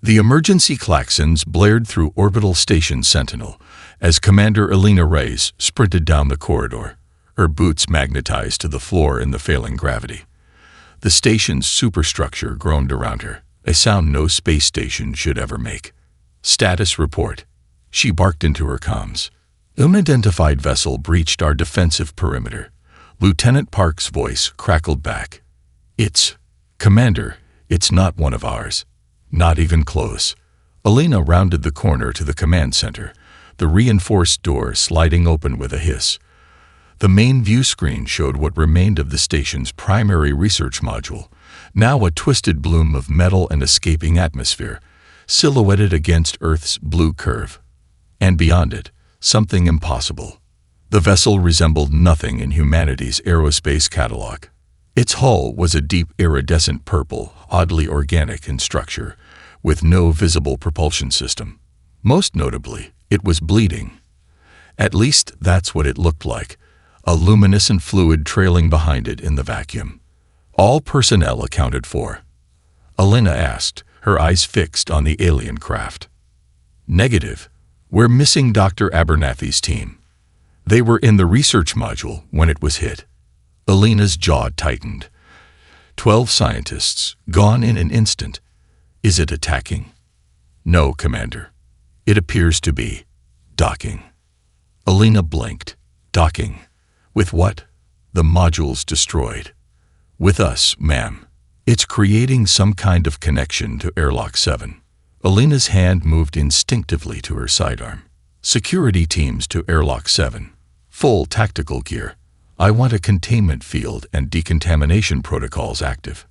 The emergency klaxons blared through Orbital Station Sentinel as Commander Elena Reyes sprinted down the corridor, her boots magnetized to the floor in the failing gravity. The station's superstructure groaned around her, a sound no space station should ever make. "Status report," she barked into her comms. "Unidentified vessel breached our defensive perimeter." Lieutenant Park's voice crackled back. Commander, it's not one of ours. Not even close." Elena rounded the corner to the command center, the reinforced door sliding open with a hiss. The main view screen showed what remained of the station's primary research module, now a twisted bloom of metal and escaping atmosphere, silhouetted against Earth's blue curve. And beyond it, something impossible. The vessel resembled nothing in humanity's aerospace catalog. Its hull was a deep iridescent purple, oddly organic in structure, with no visible propulsion system. Most notably, it was bleeding. At least that's what it looked like, a luminescent fluid trailing behind it in the vacuum. "All personnel accounted for?" Elena asked, her eyes fixed on the alien craft. "Negative. We're missing Dr. Abernathy's team. They were in the research module when it was hit." Elena's jaw tightened. 12 scientists, gone in an instant. Is it attacking? "No, Commander. It appears to be docking." Elena blinked. "Docking? With what?" "The module's destroyed." "With us, ma'am. It's creating some kind of connection to Airlock 7. Elena's hand moved instinctively to her sidearm. "Security teams to Airlock 7. Full tactical gear. I want a containment field and decontamination protocols active.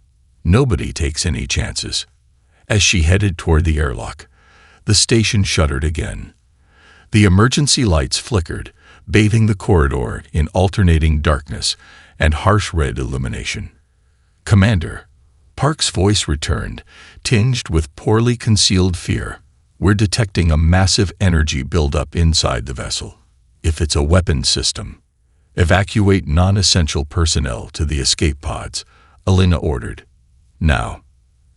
Nobody takes any chances." As she headed toward the airlock, the station shuddered again. The emergency lights flickered, bathing the corridor in alternating darkness and harsh red illumination. "Commander," Park's voice returned, tinged with poorly concealed fear. "We're detecting a massive energy buildup inside the vessel. If it's a weapon system, evacuate non-essential personnel to the escape pods," Elena ordered. "Now."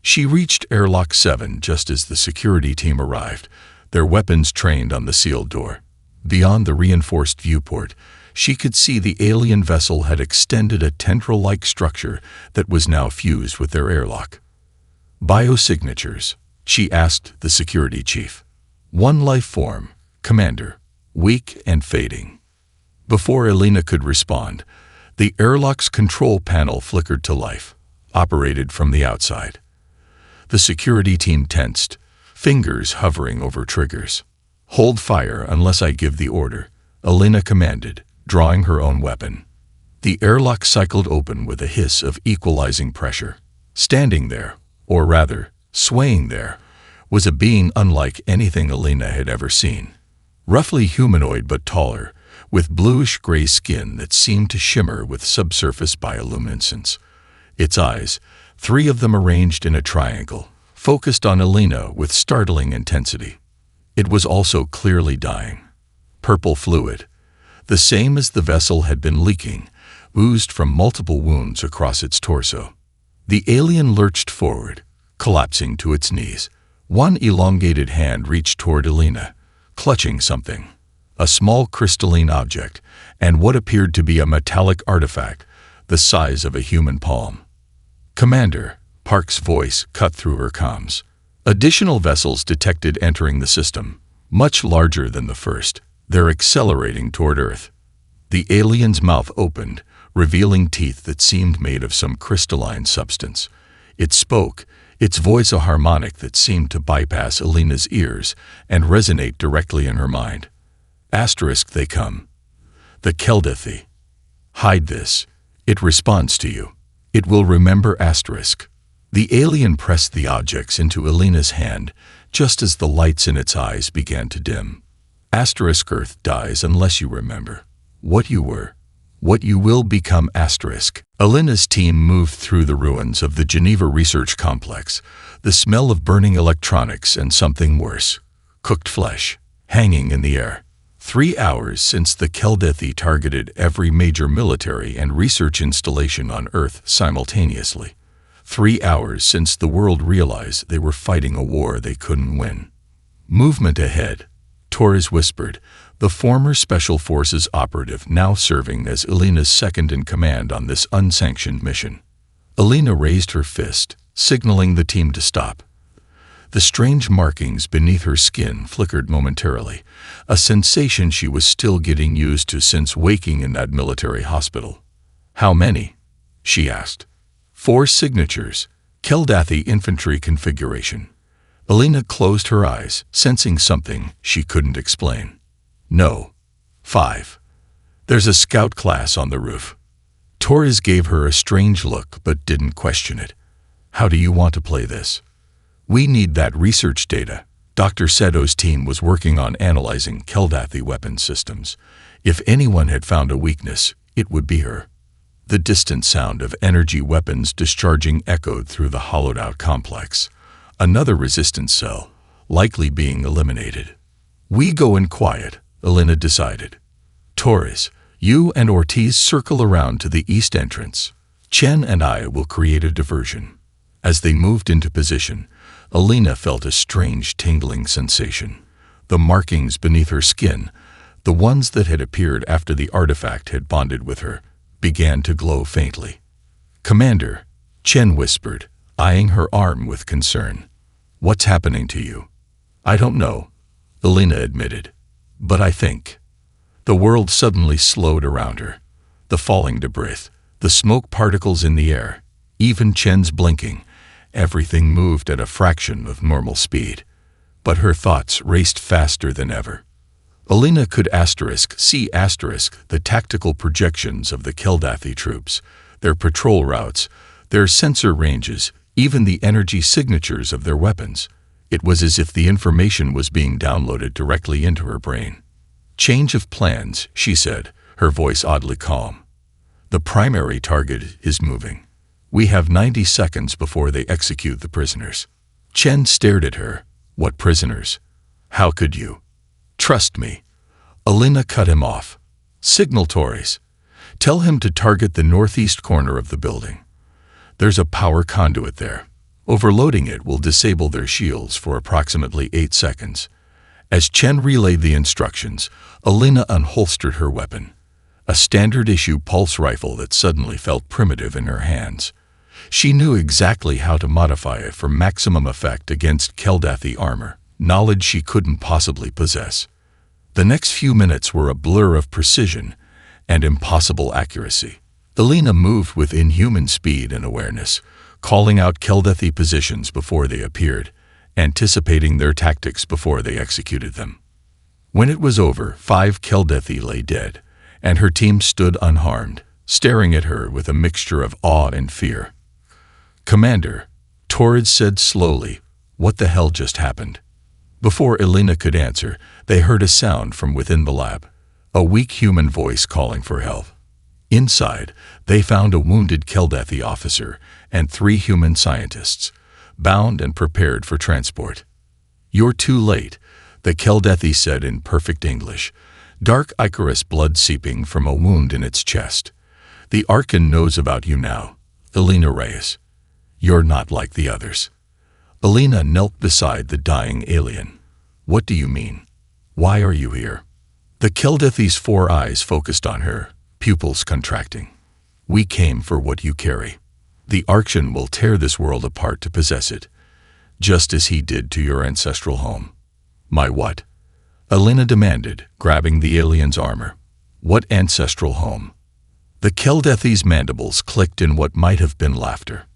She reached Airlock 7 just as the security team arrived, their weapons trained on the sealed door. Beyond the reinforced viewport, she could see the alien vessel had extended a tendril-like structure that was now fused with their airlock. "Biosignatures?" she asked the security chief. "One life form, Commander, weak and fading." Before Elena could respond, the airlock's control panel flickered to life, operated from the outside. The security team tensed, fingers hovering over triggers. "Hold fire unless I give the order," Elena commanded, drawing her own weapon. The airlock cycled open with a hiss of equalizing pressure. Standing there, or rather, swaying there, was a being unlike anything Elena had ever seen. Roughly humanoid but taller, with bluish-gray skin that seemed to shimmer with subsurface bioluminescence. Its eyes, 3 of them arranged in a triangle, focused on Elena with startling intensity. It was also clearly dying. Purple fluid, the same as the vessel had been leaking, oozed from multiple wounds across its torso. The alien lurched forward, collapsing to its knees. One elongated hand reached toward Elena, clutching something. A small crystalline object, and what appeared to be a metallic artifact, the size of a human palm. "Commander," Park's voice cut through her comms. "Additional vessels detected entering the system, much larger than the first. They're accelerating toward Earth." The alien's mouth opened, revealing teeth that seemed made of some crystalline substance. It spoke, its voice a harmonic that seemed to bypass Elena's ears and resonate directly in her mind. "Asterisk they come. The Keldethi. Hide this. It responds to you. It will remember asterisk." The alien pressed the objects into Elena's hand just as the lights in its eyes began to dim. "Asterisk Earth dies unless you remember what you were, what you will become asterisk." Elena's team moved through the ruins of the Geneva Research Complex, the smell of burning electronics and something worse, cooked flesh, hanging in the air. 3 hours since the Keldethi targeted every major military and research installation on Earth simultaneously. 3 hours since the world realized they were fighting a war they couldn't win. Movement ahead, Torres whispered, the former Special Forces operative now serving as Elena's second-in-command on this unsanctioned mission. Elena raised her fist, signaling the team to stop. The strange markings beneath her skin flickered momentarily, a sensation she was still getting used to since waking in that military hospital. "How many?" she asked. "4 signatures, Keldathi infantry configuration." Elena closed her eyes, sensing something she couldn't explain. "No. 5. There's a scout class on the roof." Torres gave her a strange look but didn't question it. "How do you want to play this?" "We need that research data." Dr. Seto's team was working on analyzing Keldathi weapon systems. If anyone had found a weakness, it would be her. The distant sound of energy weapons discharging echoed through the hollowed-out complex. Another resistance cell, likely being eliminated. "We go in quiet," Elena decided. "Torres, you and Ortiz circle around to the east entrance. Chen and I will create a diversion." As they moved into position, Elena felt a strange tingling sensation. The markings beneath her skin, the ones that had appeared after the artifact had bonded with her, began to glow faintly. "Commander," Chen whispered, eyeing her arm with concern. "What's happening to you?" "I don't know," Elena admitted. "But I think." The world suddenly slowed around her. The falling debris, the smoke particles in the air, even Chen's blinking, everything moved at a fraction of normal speed. But her thoughts raced faster than ever. Elena could see the tactical projections of the Keldathi troops, their patrol routes, their sensor ranges, even the energy signatures of their weapons. It was as if the information was being downloaded directly into her brain. "Change of plans," she said, her voice oddly calm. "The primary target is moving. We have 90 seconds before they execute the prisoners." Chen stared at her. "What prisoners? How could you?" "Trust me." Elena cut him off. "Signal Torres. Tell him to target the northeast corner of the building. There's a power conduit there. Overloading it will disable their shields for approximately 8 seconds. As Chen relayed the instructions, Elena unholstered her weapon, a standard-issue pulse rifle that suddenly felt primitive in her hands. She knew exactly how to modify it for maximum effect against Keldathi armor, knowledge she couldn't possibly possess. The next few minutes were a blur of precision and impossible accuracy. Elena moved with inhuman speed and awareness, calling out Keldathi positions before they appeared, anticipating their tactics before they executed them. When it was over, 5 Keldathi lay dead, and her team stood unharmed, staring at her with a mixture of awe and fear. "Commander," Torres said slowly, "what the hell just happened?" Before Elena could answer, they heard a sound from within the lab, a weak human voice calling for help. Inside, they found a wounded Keldathi officer and 3 human scientists, bound and prepared for transport. "You're too late," the Keldathi said in perfect English, dark ichorous blood seeping from a wound in its chest. "The Archon knows about you now, Elena Reyes. You're not like the others." Elena knelt beside the dying alien. "What do you mean? Why are you here?" The Keldathi's 4 eyes focused on her, pupils contracting. "We came for what you carry. The Archon will tear this world apart to possess it, just as he did to your ancestral home." "My what?" Elena demanded, grabbing the alien's armor. "What ancestral home?" The Keldathi's mandibles clicked in what might have been laughter.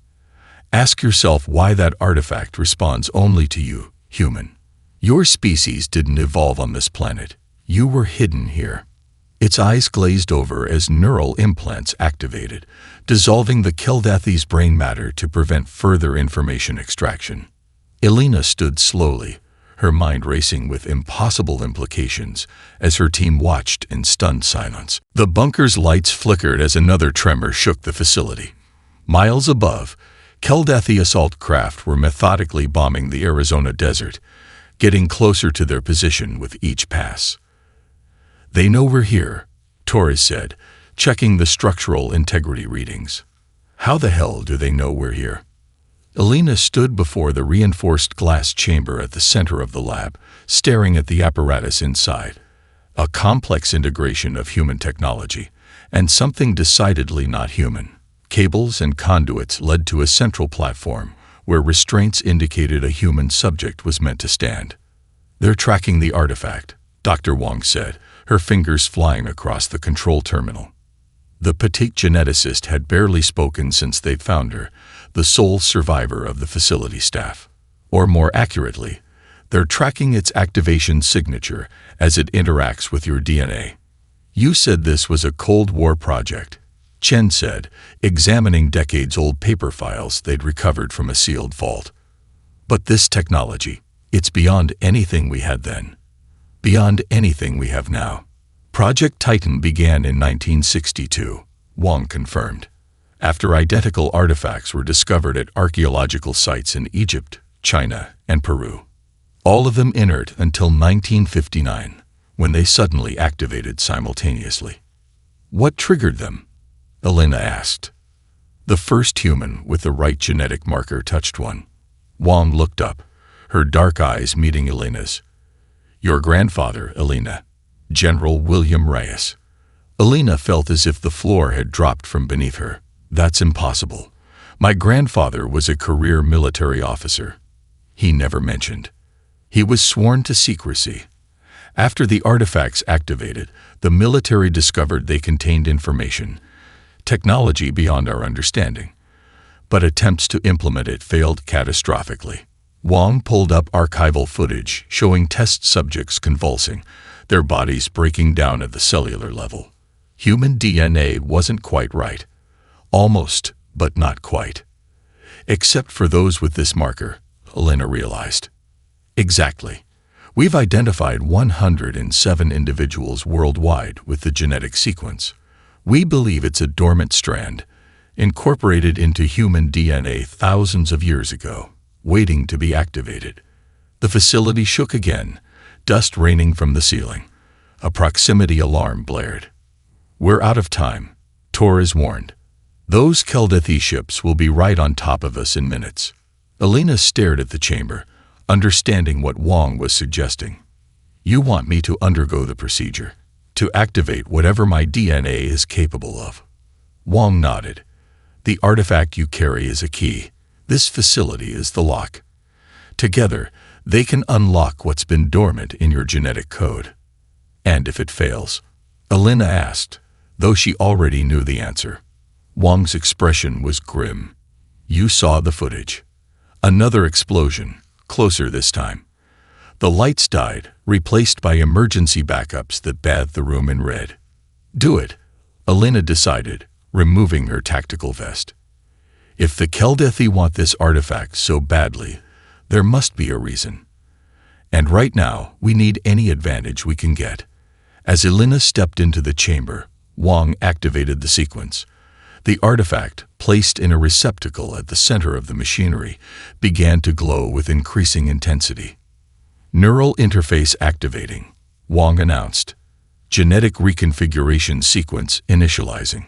"Ask yourself why that artifact responds only to you, human. Your species didn't evolve on this planet. You were hidden here." Its eyes glazed over as neural implants activated, dissolving the Keldathi's brain matter to prevent further information extraction. Elena stood slowly, her mind racing with impossible implications as her team watched in stunned silence. The bunker's lights flickered as another tremor shook the facility. Miles above, Keldathi assault craft were methodically bombing the Arizona desert, getting closer to their position with each pass. "They know we're here," Torres said, checking the structural integrity readings. "How the hell do they know we're here?" Alina stood before the reinforced glass chamber at the center of the lab, staring at the apparatus inside. A complex integration of human technology, and something decidedly not human. Cables and conduits led to a central platform, where restraints indicated a human subject was meant to stand. "They're tracking the artifact," Dr. Wong said, her fingers flying across the control terminal. The petite geneticist had barely spoken since they'd found her, the sole survivor of the facility staff. Or more accurately, they're tracking its activation signature as it interacts with your DNA. "You said this was a Cold War project," Chen said, examining decades-old paper files they'd recovered from a sealed vault. "But this technology, it's beyond anything we had then. Beyond anything we have now." Project Titan began in 1962, Wong confirmed, after identical artifacts were discovered at archaeological sites in Egypt, China, and Peru. All of them inert until 1959, when they suddenly activated simultaneously. "What triggered them?" Alina asked. "The first human with the right genetic marker touched one." Wong looked up, her dark eyes meeting Alina's. "Your grandfather, Alina, General William Reyes." Alina felt as if the floor had dropped from beneath her. "That's impossible. My grandfather was a career military officer." He never mentioned. He was sworn to secrecy. After the artifacts activated, the military discovered they contained information, technology beyond our understanding. But attempts to implement it failed catastrophically. Wong pulled up archival footage showing test subjects convulsing, their bodies breaking down at the cellular level. Human DNA wasn't quite right. Almost, but not quite. Except for those with this marker, Alina realized. Exactly. We've identified 107 individuals worldwide with the genetic sequence. We believe it's a dormant strand, incorporated into human DNA thousands of years ago, waiting to be activated. The facility shook again, dust raining from the ceiling. A proximity alarm blared. "We're out of time," Torres warned. "Those Keldethi ships will be right on top of us in minutes." Alina stared at the chamber, understanding what Wong was suggesting. "You want me to undergo the procedure, to activate whatever my DNA is capable of?" Wong nodded. "The artifact you carry is a key. This facility is the lock. Together, they can unlock what's been dormant in your genetic code." "And if it fails?" Alina asked, though she already knew the answer. Wong's expression was grim. "You saw the footage." Another explosion, closer this time. The lights died, replaced by emergency backups that bathed the room in red. "Do it," Alina decided, removing her tactical vest. "If the Keldethi want this artifact so badly, there must be a reason. And right now, we need any advantage we can get." As Alina stepped into the chamber, Wong activated the sequence. The artifact, placed in a receptacle at the center of the machinery, began to glow with increasing intensity. "Neural interface activating," Wong announced. "Genetic reconfiguration sequence initializing."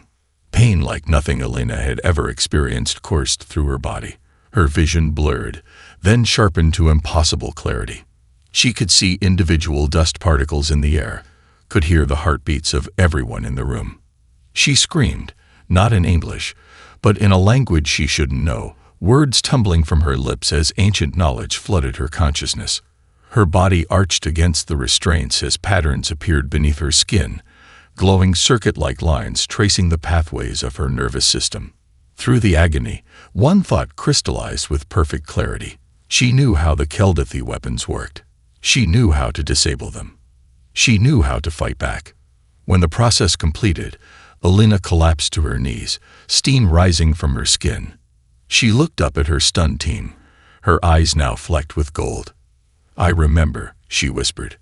Pain like nothing Alina had ever experienced coursed through her body. Her vision blurred, then sharpened to impossible clarity. She could see individual dust particles in the air, could hear the heartbeats of everyone in the room. She screamed, not in English, but in a language she shouldn't know, words tumbling from her lips as ancient knowledge flooded her consciousness. Her body arched against the restraints as patterns appeared beneath her skin, glowing circuit-like lines tracing the pathways of her nervous system. Through the agony, one thought crystallized with perfect clarity. She knew how the Keldethi weapons worked. She knew how to disable them. She knew how to fight back. When the process completed, Alina collapsed to her knees, steam rising from her skin. She looked up at her stunned team, her eyes now flecked with gold. "I remember," she whispered.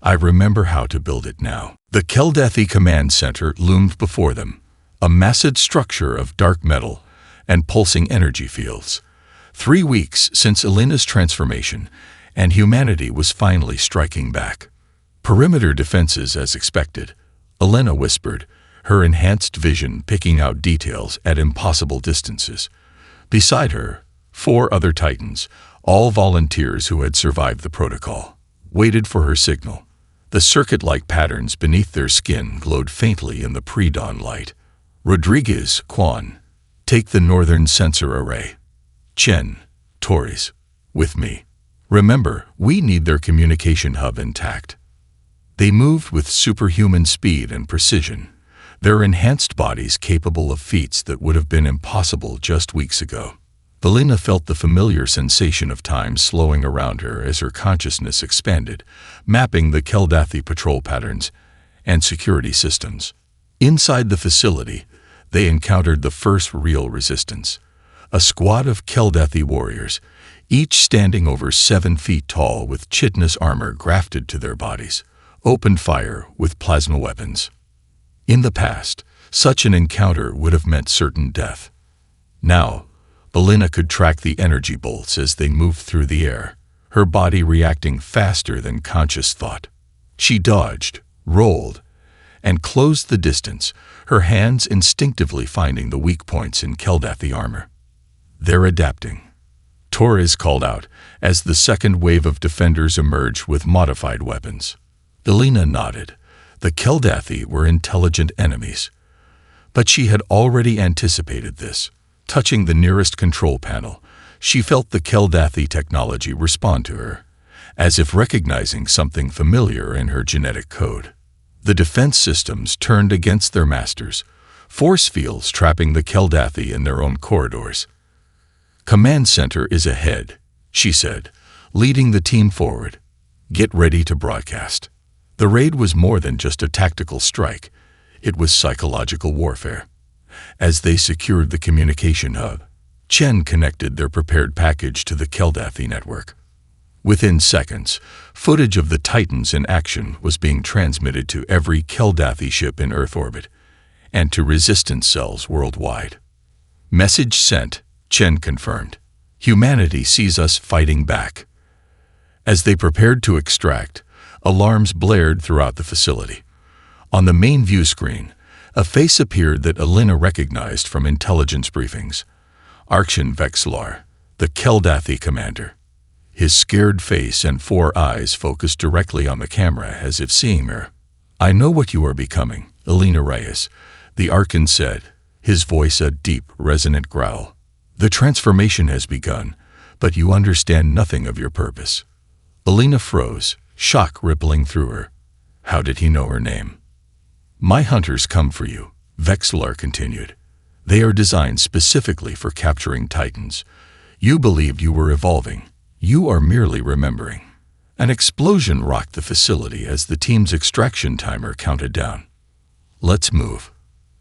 "I remember how to build it now." The Keldethi command center loomed before them, a massive structure of dark metal and pulsing energy fields. 3 weeks since Alina's transformation, and humanity was finally striking back. "Perimeter defenses as expected," Alina whispered, her enhanced vision picking out details at impossible distances. Beside her, 4 other Titans, all volunteers who had survived the protocol, waited for her signal. The circuit-like patterns beneath their skin glowed faintly in the pre-dawn light. Rodriguez, Quan, take the northern sensor array. Chen, Torres, with me. Remember, we need their communication hub intact. They moved with superhuman speed and precision, their enhanced bodies capable of feats that would have been impossible just weeks ago. Belina felt the familiar sensation of time slowing around her as her consciousness expanded, mapping the Keldathi patrol patterns and security systems. Inside the facility, they encountered the first real resistance. A squad of Keldathi warriors, each standing over 7 feet tall with chitinous armor grafted to their bodies, opened fire with plasma weapons. In the past, such an encounter would have meant certain death. Now, Belina could track the energy bolts as they moved through the air, her body reacting faster than conscious thought. She dodged, rolled, and closed the distance, her hands instinctively finding the weak points in Keldathi armor. They're adapting, Torres called out as the second wave of defenders emerged with modified weapons. Belina nodded. The Keldathi were intelligent enemies. But she had already anticipated this. Touching the nearest control panel, she felt the Keldathi technology respond to her, as if recognizing something familiar in her genetic code. The defense systems turned against their masters, force fields trapping the Keldathi in their own corridors. Command center is ahead, she said, leading the team forward. Get ready to broadcast. The raid was more than just a tactical strike. It was psychological warfare. As they secured the communication hub, Chen connected their prepared package to the Keldathi network. Within seconds, footage of the Titans in action was being transmitted to every Keldathi ship in Earth orbit and to resistance cells worldwide. Message sent, Chen confirmed. Humanity sees us fighting back. As they prepared to extract, alarms blared throughout the facility. On the main view screen, a face appeared that Alina recognized from intelligence briefings. Arkshan Vexlar, the Keldathi commander. His scared face and 4 eyes focused directly on the camera as if seeing her. I know what you are becoming, Alina Reyes, the Arkan said, his voice a deep, resonant growl. The transformation has begun, but you understand nothing of your purpose. Alina froze, shock rippling through her. How did he know her name? My hunters come for you, Vexlar continued. They are designed specifically for capturing Titans. You believed you were evolving. You are merely remembering. An explosion rocked the facility as the team's extraction timer counted down. Let's move,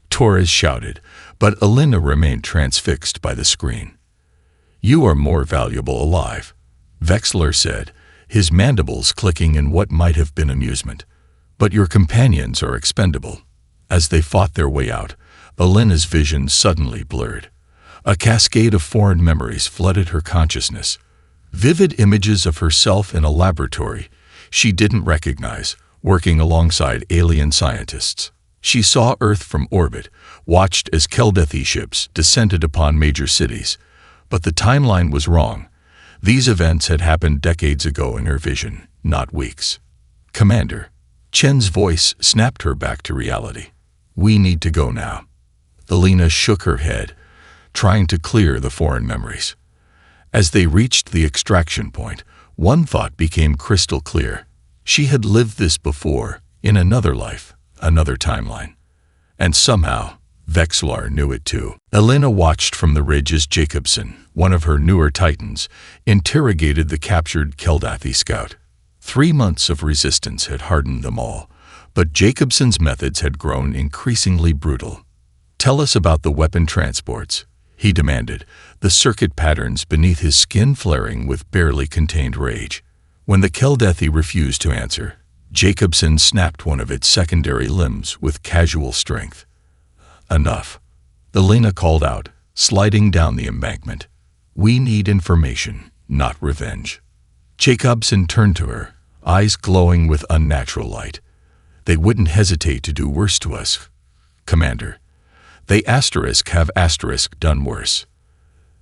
Torres shouted, but Alina remained transfixed by the screen. You are more valuable alive, Vexlar said, his mandibles clicking in what might have been amusement. But your companions are expendable. As they fought their way out, Alina's vision suddenly blurred. A cascade of foreign memories flooded her consciousness. Vivid images of herself in a laboratory she didn't recognize, working alongside alien scientists. She saw Earth from orbit, watched as Keldathi ships descended upon major cities. But the timeline was wrong. These events had happened decades ago in her vision, not weeks. Commander, Chen's voice snapped her back to reality. We need to go now. Alina shook her head, trying to clear the foreign memories. As they reached the extraction point, one thought became crystal clear. She had lived this before, in another life, another timeline. And somehow, Vexlar knew it too. Alina watched from the ridge as Jacobson, one of her newer Titans, interrogated the captured Keldathi scout. 3 months of resistance had hardened them all, but Jacobson's methods had grown increasingly brutal. Tell us about the weapon transports, he demanded, the circuit patterns beneath his skin flaring with barely contained rage. When the Keldathi refused to answer, Jacobson snapped one of its secondary limbs with casual strength. Enough, Alina called out, sliding down the embankment. We need information, not revenge. Jacobson turned to her, eyes glowing with unnatural light. They wouldn't hesitate to do worse to us, Commander. They *have done worse.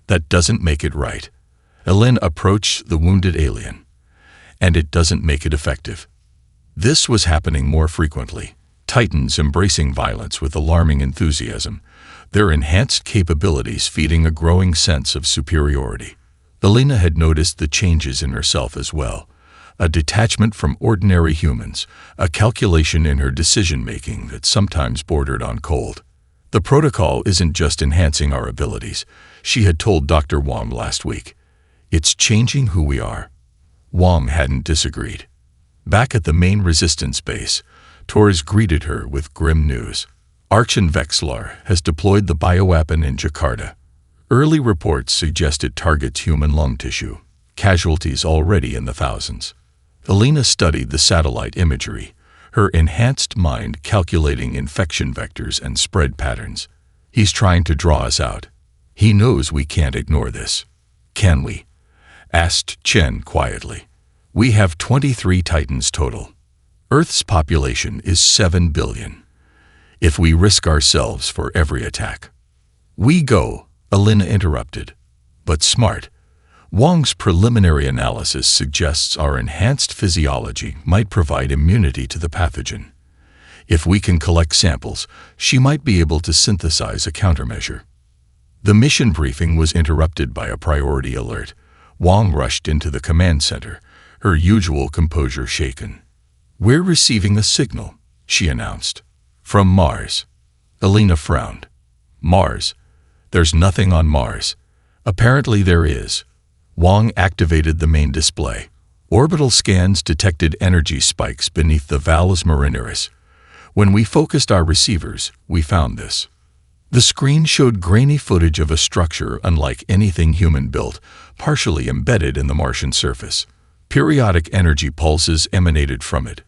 That doesn't make it right. Elena approached the wounded alien. And it doesn't make it effective. This was happening more frequently. Titans embracing violence with alarming enthusiasm, their enhanced capabilities feeding a growing sense of superiority. Elena had noticed the changes in herself as well. A detachment from ordinary humans, a calculation in her decision-making that sometimes bordered on cold. The protocol isn't just enhancing our abilities, she had told Dr. Wong last week. It's changing who we are. Wong hadn't disagreed. Back at the main resistance base, Torres greeted her with grim news. Archon Vexlar has deployed the bioweapon in Jakarta. Early reports suggest it targets human lung tissue, casualties already in the thousands. Elena studied the satellite imagery, her enhanced mind calculating infection vectors and spread patterns. He's trying to draw us out. He knows we can't ignore this. Can we? Asked Chen quietly. We have 23 Titans total. Earth's population is 7 billion. If we risk ourselves for every attack. We go, Elena interrupted. But smart. Wong's preliminary analysis suggests our enhanced physiology might provide immunity to the pathogen. If we can collect samples, she might be able to synthesize a countermeasure. The mission briefing was interrupted by a priority alert. Wong rushed into the command center, her usual composure shaken. We're receiving a signal, she announced. From Mars. Elena frowned. Mars? There's nothing on Mars. Apparently there is. Wong activated the main display. Orbital scans detected energy spikes beneath the Valles Marineris. When we focused our receivers, we found this. The screen showed grainy footage of a structure unlike anything human-built, partially embedded in the Martian surface. Periodic energy pulses emanated from it,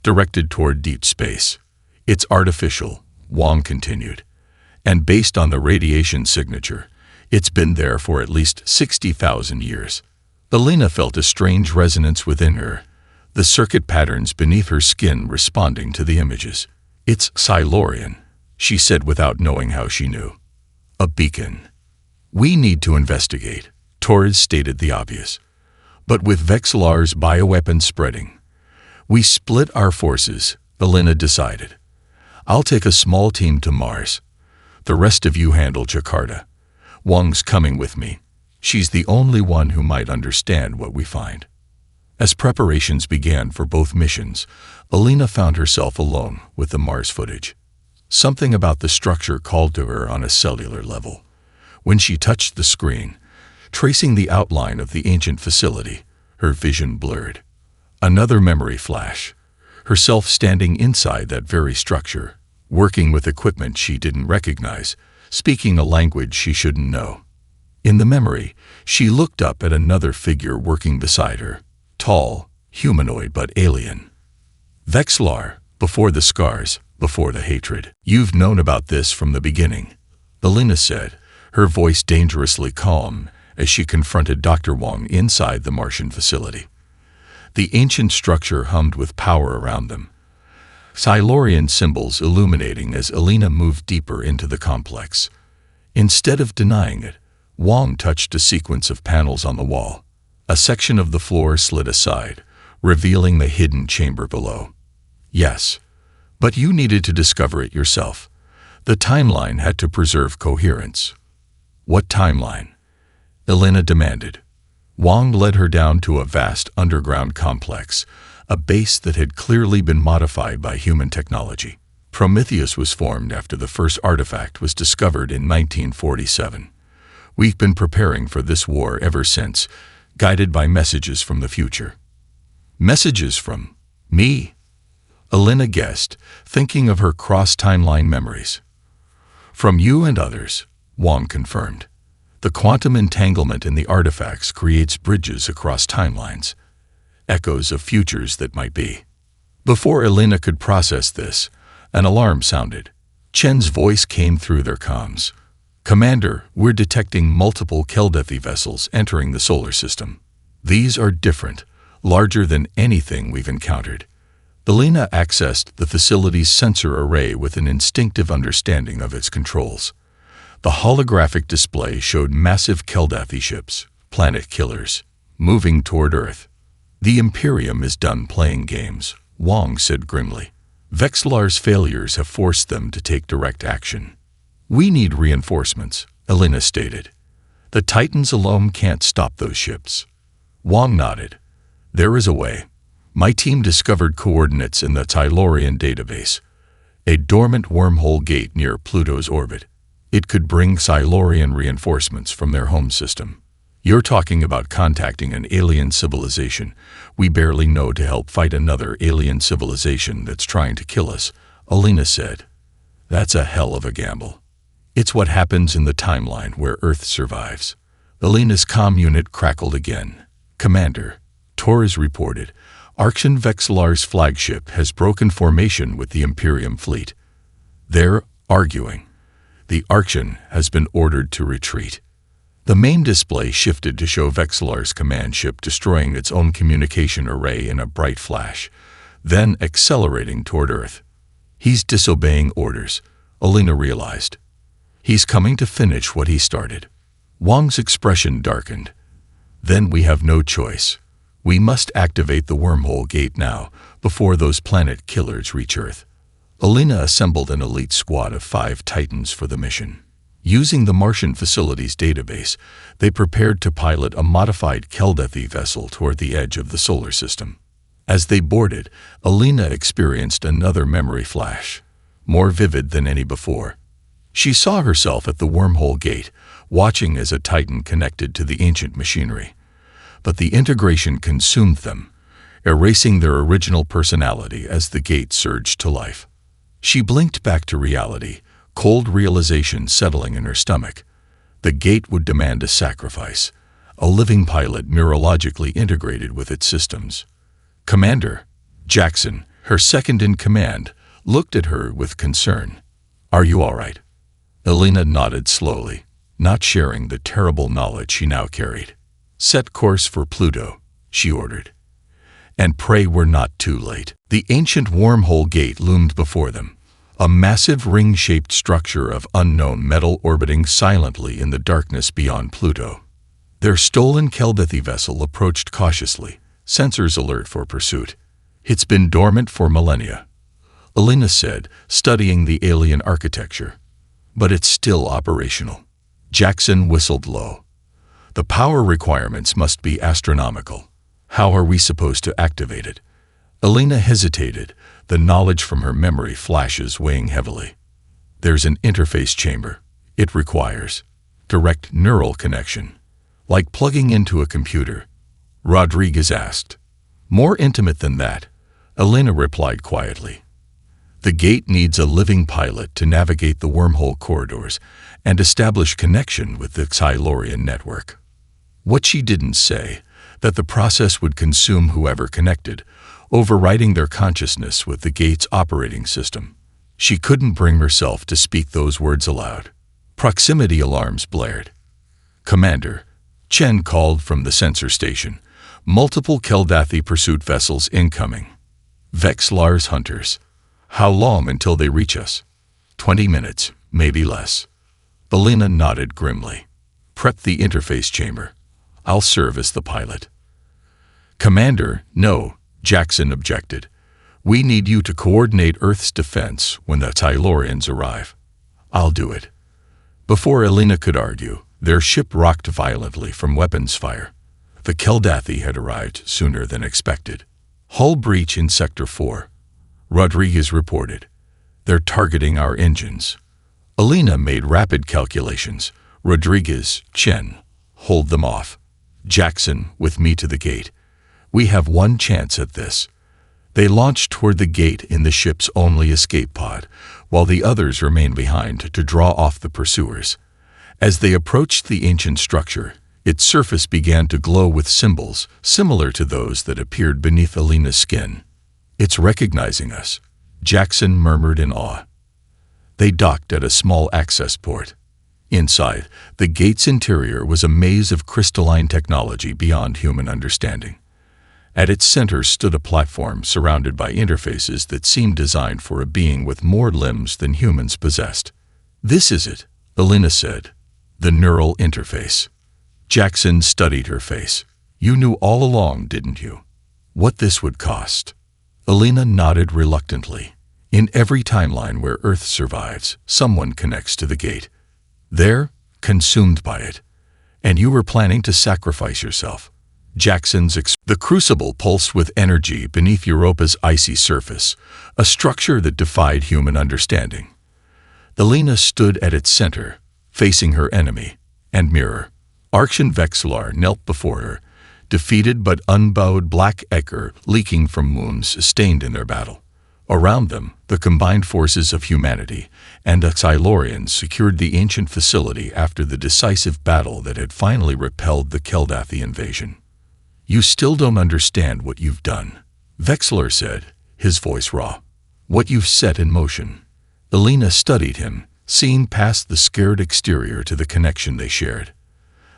directed toward deep space. It's artificial, Wong continued. And based on the radiation signature, it's been there for at least 60,000 years. Elena felt a strange resonance within her, the circuit patterns beneath her skin responding to the images. It's Silurian, she said without knowing how she knew. A beacon. We need to investigate, Torres stated the obvious. But with Vexlar's bioweapon spreading, we split our forces, Elena decided. I'll take a small team to Mars. The rest of you handle Jakarta. Wong's coming with me. She's the only one who might understand what we find. As preparations began for both missions, Elena found herself alone with the Mars footage. Something about the structure called to her on a cellular level. When she touched the screen, tracing the outline of the ancient facility, her vision blurred. Another memory flash. Herself standing inside that very structure, working with equipment she didn't recognize, speaking a language she shouldn't know. In the memory, she looked up at another figure working beside her, tall, humanoid but alien. Vexlar, before the scars, before the hatred. You've known about this from the beginning, Elena said, her voice dangerously calm as she confronted Dr. Wong inside the Martian facility. The ancient structure hummed with power around them, Silurian symbols illuminating as Elena moved deeper into the complex. Instead of denying it, Wong touched a sequence of panels on the wall. A section of the floor slid aside, revealing the hidden chamber below. Yes, but you needed to discover it yourself. The timeline had to preserve coherence. What timeline? Elena demanded. Wong led her down to a vast underground complex, a base that had clearly been modified by human technology. Prometheus was formed after the first artifact was discovered in 1947. We've been preparing for this war ever since, guided by messages from the future. Messages from me? Elena guessed, thinking of her cross-timeline memories. From you and others, Wong confirmed. The quantum entanglement in the artifacts creates bridges across timelines, echoes of futures that might be. Before Elena could process this, an alarm sounded. Chen's voice came through their comms. Commander, we're detecting multiple Keldethi vessels entering the solar system. These are different, larger than anything we've encountered. Elena accessed the facility's sensor array with an instinctive understanding of its controls. The holographic display showed massive Keldathi ships, planet killers, moving toward Earth. "The Imperium is done playing games," Wong said grimly. "Vexillar's failures have forced them to take direct action." "We need reinforcements," Elena stated. "The Titans alone can't stop those ships." Wong nodded. "There is a way. My team discovered coordinates in the Tylorian database. A dormant wormhole gate near Pluto's orbit. It could bring Silurian reinforcements from their home system. You're talking about contacting an alien civilization we barely know to help fight another alien civilization that's trying to kill us," Elena said. "That's a hell of a gamble." "It's what happens in the timeline where Earth survives." Elena's comm unit crackled again. "Commander," Torres reported, "Arction Vexillar's flagship has broken formation with the Imperium fleet. They're arguing. The Arction has been ordered to retreat." The main display shifted to show Vexillar's command ship destroying its own communication array in a bright flash, then accelerating toward Earth. "He's disobeying orders," Elena realized. "He's coming to finish what he started." Wong's expression darkened. "Then we have no choice. We must activate the wormhole gate now, before those planet killers reach Earth." Elena assembled an elite squad of 5 Titans for the mission. Using the Martian facilities database, they prepared to pilot a modified Keldathi vessel toward the edge of the solar system. As they boarded, Elena experienced another memory flash, more vivid than any before. She saw herself at the wormhole gate, watching as a Titan connected to the ancient machinery. But the integration consumed them, erasing their original personality as the gate surged to life. She blinked back to reality, cold realization settling in her stomach. The gate would demand a sacrifice, a living pilot neurologically integrated with its systems. "Commander," Jackson, her second in command, looked at her with concern. "Are you all right?" Elena nodded slowly, not sharing the terrible knowledge she now carried. "Set course for Pluto," she ordered. "And pray we're not too late." The ancient wormhole gate loomed before them, a massive ring-shaped structure of unknown metal orbiting silently in the darkness beyond Pluto. Their stolen Keldathi vessel approached cautiously, sensors alert for pursuit. "It's been dormant for millennia," Elena said, studying the alien architecture. "But it's still operational." Jackson whistled low. "The power requirements must be astronomical. How are we supposed to activate it?" Elena hesitated, the knowledge from her memory flashes weighing heavily. "There's an interface chamber. It requires direct neural connection, like plugging into a computer," Rodriguez asked. "More intimate than that," Elena replied quietly. "The gate needs a living pilot to navigate the wormhole corridors and establish connection with the Silurian network." What she didn't say, that the process would consume whoever connected, overriding their consciousness with the gate's operating system. She couldn't bring herself to speak those words aloud. Proximity alarms blared. "Commander," Chen called from the sensor station, "multiple Keldathi pursuit vessels incoming. Vexillar's hunters. How long until they reach us?" 20 minutes, maybe less." Elena nodded grimly. "Prep the interface chamber. I'll serve as the pilot." "Commander, no," Jackson objected. "We need you to coordinate Earth's defense when the Tylorians arrive." "I'll do it." Before Elena could argue, their ship rocked violently from weapons fire. The Keldathi had arrived sooner than expected. "Hull breach in Sector 4, Rodriguez reported. "They're targeting our engines." Elena made rapid calculations. Rodriguez, Chen, hold them off. Jackson, with me to the gate. We have one chance at this. They launched toward the gate in the ship's only escape pod, while the others remained behind to draw off the pursuers. As they approached the ancient structure, its surface began to glow with symbols similar to those that appeared beneath Elena's skin. "It's recognizing us," Jackson murmured in awe. They docked at a small access port. Inside, the gate's interior was a maze of crystalline technology beyond human understanding. At its center stood a platform surrounded by interfaces that seemed designed for a being with more limbs than humans possessed. "This is it," Elena said. The neural interface. Jackson studied her face. You knew all along, didn't you? What this would cost? Elena nodded reluctantly. In every timeline where Earth survives, someone connects to the gate. They're consumed by it. And you were planning to sacrifice yourself. The crucible pulsed with energy beneath Europa's icy surface, a structure that defied human understanding. Elena stood at its center, facing her enemy and mirror. Orcs and Vexillar knelt before her, defeated but unbowed black ichor leaking from wounds sustained in their battle. Around them, the combined forces of humanity and Silurians secured the ancient facility after the decisive battle that had finally repelled the Keldathi invasion. You still don't understand what you've done, Vexillar said, his voice raw. What you've set in motion. Elena studied him, seeing past the scared exterior to the connection they shared.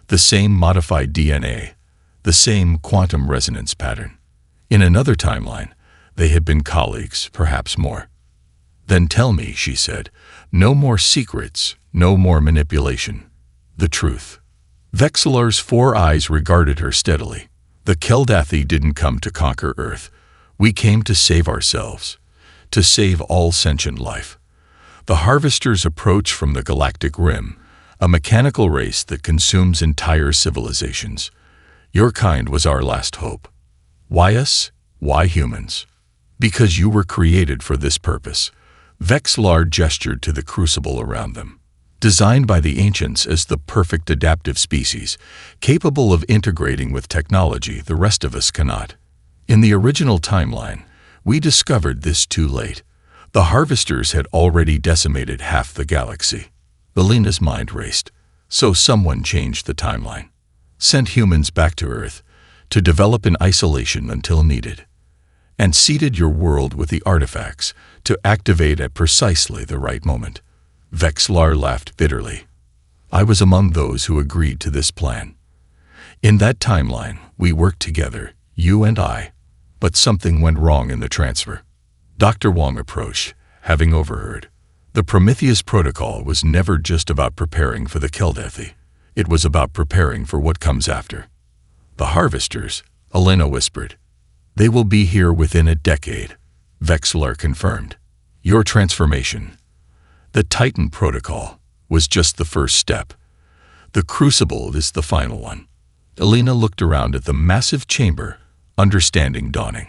The same modified DNA, the same quantum resonance pattern. In another timeline, they had been colleagues, perhaps more. Then tell me, she said, no more secrets, no more manipulation. The truth. Vexillar's 4 eyes regarded her steadily. The Keldathi didn't come to conquer Earth. We came to save ourselves, to save all sentient life. The Harvesters approach from the Galactic Rim, a mechanical race that consumes entire civilizations. Your kind was our last hope. Why us? Why humans? Because you were created for this purpose. Vexillar gestured to the crucible around them. Designed by the ancients as the perfect adaptive species, capable of integrating with technology the rest of us cannot. In the original timeline, we discovered this too late. The Harvesters had already decimated half the galaxy. Elena's mind raced. So someone changed the timeline. Sent humans back to Earth, to develop in isolation until needed. And seeded your world with the artifacts to activate at precisely the right moment. Vexillar laughed bitterly. I was among those who agreed to this plan. In that timeline, we worked together, you and I, but something went wrong in the transfer. Dr. Wong approached, having overheard. The Prometheus Protocol was never just about preparing for the Keldathi. It was about preparing for what comes after. The Harvesters, Elena whispered. They will be here within a decade, Vexillar confirmed. Your transformation. The Titan Protocol was just the first step. The Crucible is the final one. Elena looked around at the massive chamber, understanding dawning.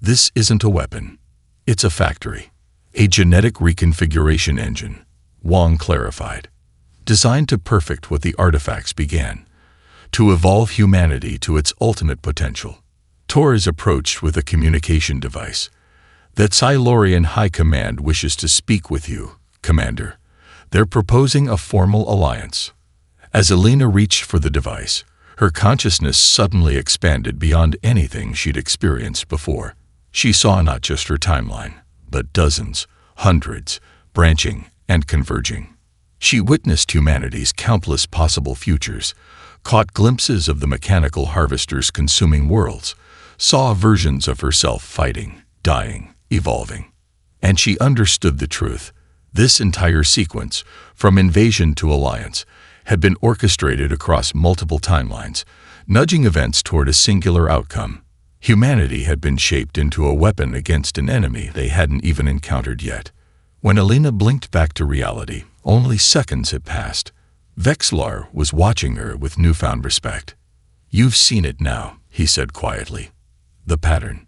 This isn't a weapon. It's a factory. A genetic reconfiguration engine, Wong clarified. Designed to perfect what the artifacts began. To evolve humanity to its ultimate potential. Tor is approached with a communication device. That Silurian High Command wishes to speak with you, Commander. They're proposing a formal alliance. As Elena reached for the device, her consciousness suddenly expanded beyond anything she'd experienced before. She saw not just her timeline, but dozens, hundreds, branching and converging. She witnessed humanity's countless possible futures, caught glimpses of the mechanical harvesters consuming worlds, saw versions of herself fighting, dying, evolving. And she understood the truth. This entire sequence, from invasion to alliance, had been orchestrated across multiple timelines, nudging events toward a singular outcome. Humanity had been shaped into a weapon against an enemy they hadn't even encountered yet. When Elena blinked back to reality, only seconds had passed. Vexillar was watching her with newfound respect. You've seen it now, he said quietly. The pattern.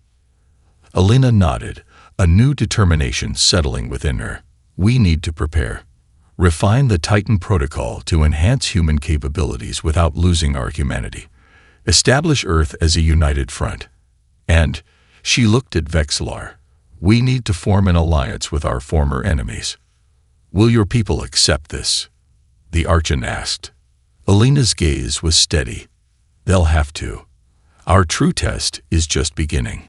Elena nodded, a new determination settling within her. We need to prepare. Refine the Titan Protocol to enhance human capabilities without losing our humanity. Establish Earth as a united front. And, she looked at Vexillar, we need to form an alliance with our former enemies. Will your people accept this? The Archon asked. Elena's gaze was steady. They'll have to. Our true test is just beginning.